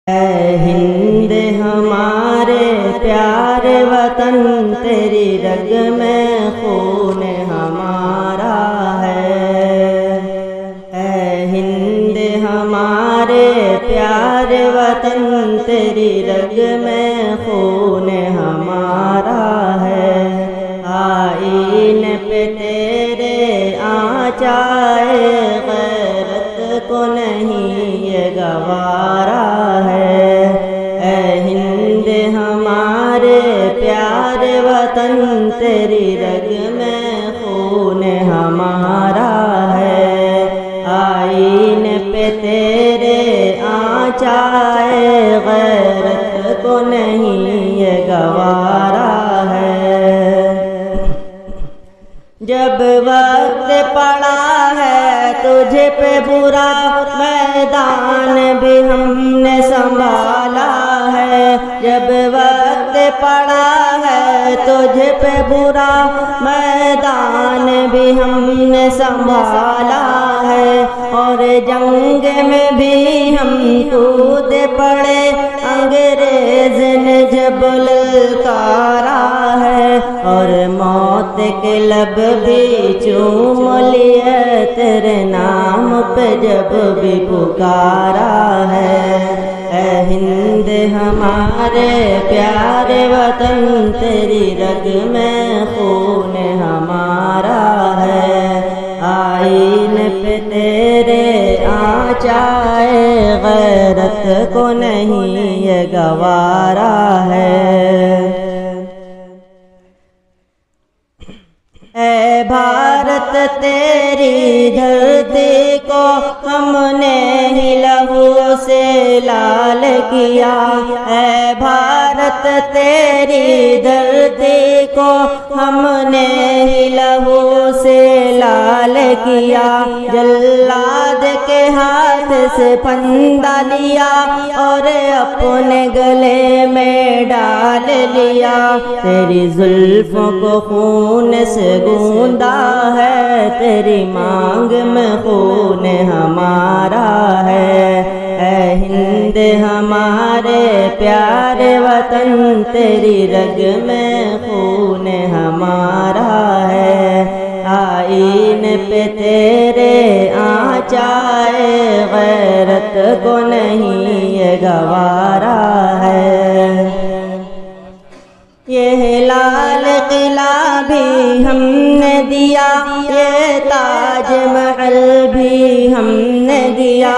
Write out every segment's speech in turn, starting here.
اے ہند ہمارے پیارے وطن، تیری رگ میں خون ہمارا ہے۔ اے ہند ہمارے پیارے وطن، تیری رگ میں خون ہمارا ہے۔ آئین پہ تیرے آنچائے غیرت کو نہیں یہ گوارا ہے۔ اے ہند ہمارے پیارے وطن، تیری رگ میں خون ہمارا ہے۔ آئین پہ تیرے آنچائے غیرت کو نہیں یہ گوارا ہے۔ جب وقت پڑا ہے تجھ پہ برا، میدان بھی ہم نے سنبھالا ہے۔ جب وقت پڑا ہے تجھ پہ برا، میدان بھی ہم نے سنبھالا ہے۔ اور جنگ میں بھی ہم کود پڑے، انگریز نے جب للکارا ہے۔ اور موت کے لب بھی چوم لیے، تیرے نام پہ جب بھی پکارا ہے۔ اے ہند ہمارے پیارے وطن، تیری رگ میں خون ہمارا ہے۔ آئین پہ تیرے آنچائے غیرت کو نہیں یہ گوارا ہے۔ اے بھارت تیری دھرتی کو ہم نے ہی لہو سے لال کیا۔ اے بھارت تیری دھرتی کو ہم نے ہی لہو سے لال کیا۔ جلاد کے ہاتھ سے پھندا لیا اور اپنے گلے میں ڈال لیا۔ تیری زلفوں کو خون سے گوندا ہے، تیری مانگ میں خون ہمارا ہے۔ اے ہند ہمارے پیارے وطن، تیری رگ میں خون ہمارا ہے۔ آئین پہ تیرے آنچائے غیرت کو نہیں یہ گوارا ہے۔ یہ لال قلعہ بھی ہم نے دیا، یہ تاج محل بھی ہم نے دیا۔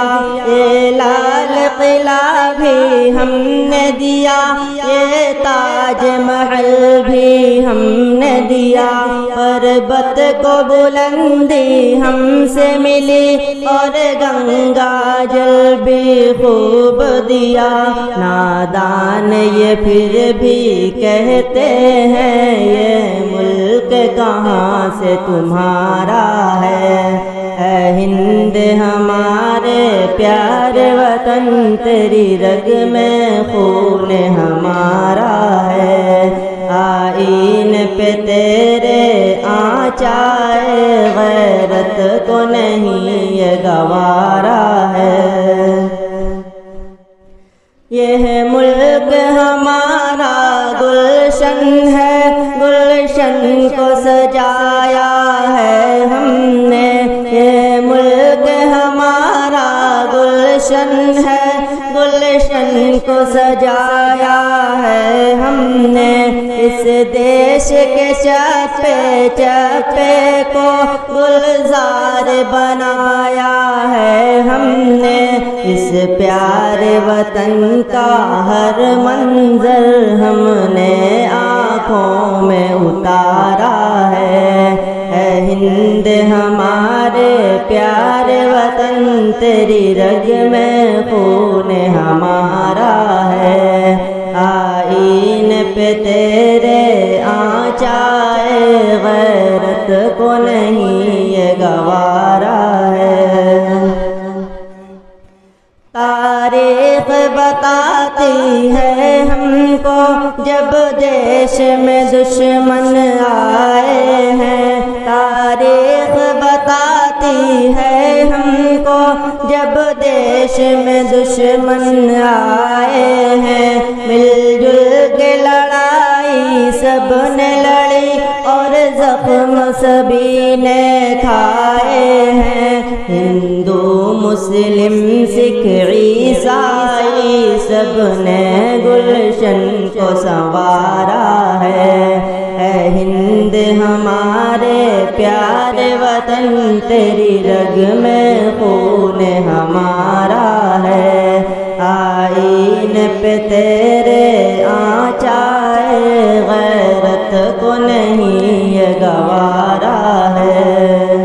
یہ لال قلعہ بھی ہم نے دیا، یہ تاج محل بھی ہم نے دیا۔ پربت کو بلندی ہم سے ملی، اور گنگا جل بھی خوب دیا۔ نادان یہ پھر بھی کہتے ہیں، یہ ملک کہاں سے تمہارا ہے۔ اے ہند ہمارے پیارے وطن، تیری رگ میں خون ہمارا ہے۔ آئین پہ تیرے آنچائے غیرت کو نہیں یہ گوارا ہے۔ یہ ملک ہمارا گلشن ہے، گلشن کو سجایا ہے ہم نے۔ یہ ملک ہمارا گلشن ہے، گلشن کو سجایا ہے ہم نے۔ اس دیش کے چپے چپے کو گلزار بنایا ہے ہم نے۔ اس پیارے وطن کا ہر منظر ہم نے آنکھوں میں اتارا ہے۔ اے ہند ہمارے پیارے وطن، تیری رگ میں خون ہمارا ہے۔ آئین پہ تیرے آنچائے غیرت کو نہیں یہ گوارا ہے۔ تاریخ بتاتی ہے ہم کو، جب دیش میں دشمن آئے ہیں۔ تاریخ بتاتی ہے ہم کو، جب دیش میں دشمن آئے سب نے لڑی اور زخم سبھی نے کھائے ہیں، ہندو مسلم سکھ عیسائی سب نے گلشن کو سنوارا ہے۔ اے ہند ہمارے پیارے وطن، تیری رگ میں خون ہمارا ہے، آئین پہ تیرے آنچائے غیرت کو نہیں یہ گوارا ہے۔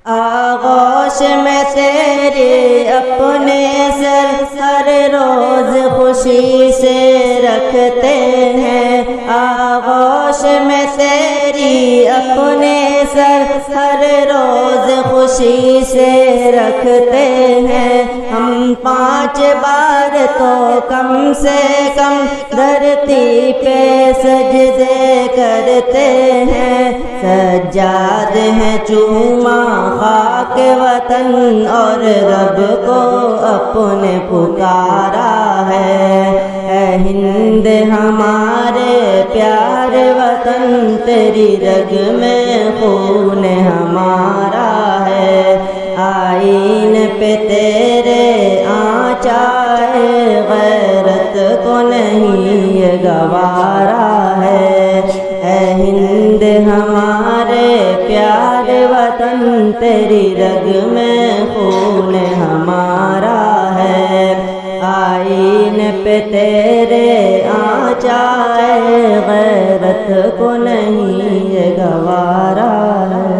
آغوش میں تیرے اپنے سر ہر روز خوشی سے رکھتے ہیں، آغوش میں تیری اپنے سر ہر روز خوشی سے رکھتے ہیں، ہم 5 بار تو کم سے کم دھرتی پہ سجدے کرتے ہیں، سجاد ہیں چوما خاک وطن اور رب کو اپنے پکارا ہے۔ اے ہند ہمارے پیارے وطن، تیری رگ میں خون ہمارا ہے، آئین پہ تیرے آنچائے غیرت کو نہیں یہ گوارا ہے۔ اے ہند ہمارے پیارے وطن، تیری رگ میں خون ہمارا ہے، آئین پہ تیرے آنچائے غیرت کو نہیں یہ گوارا ہے۔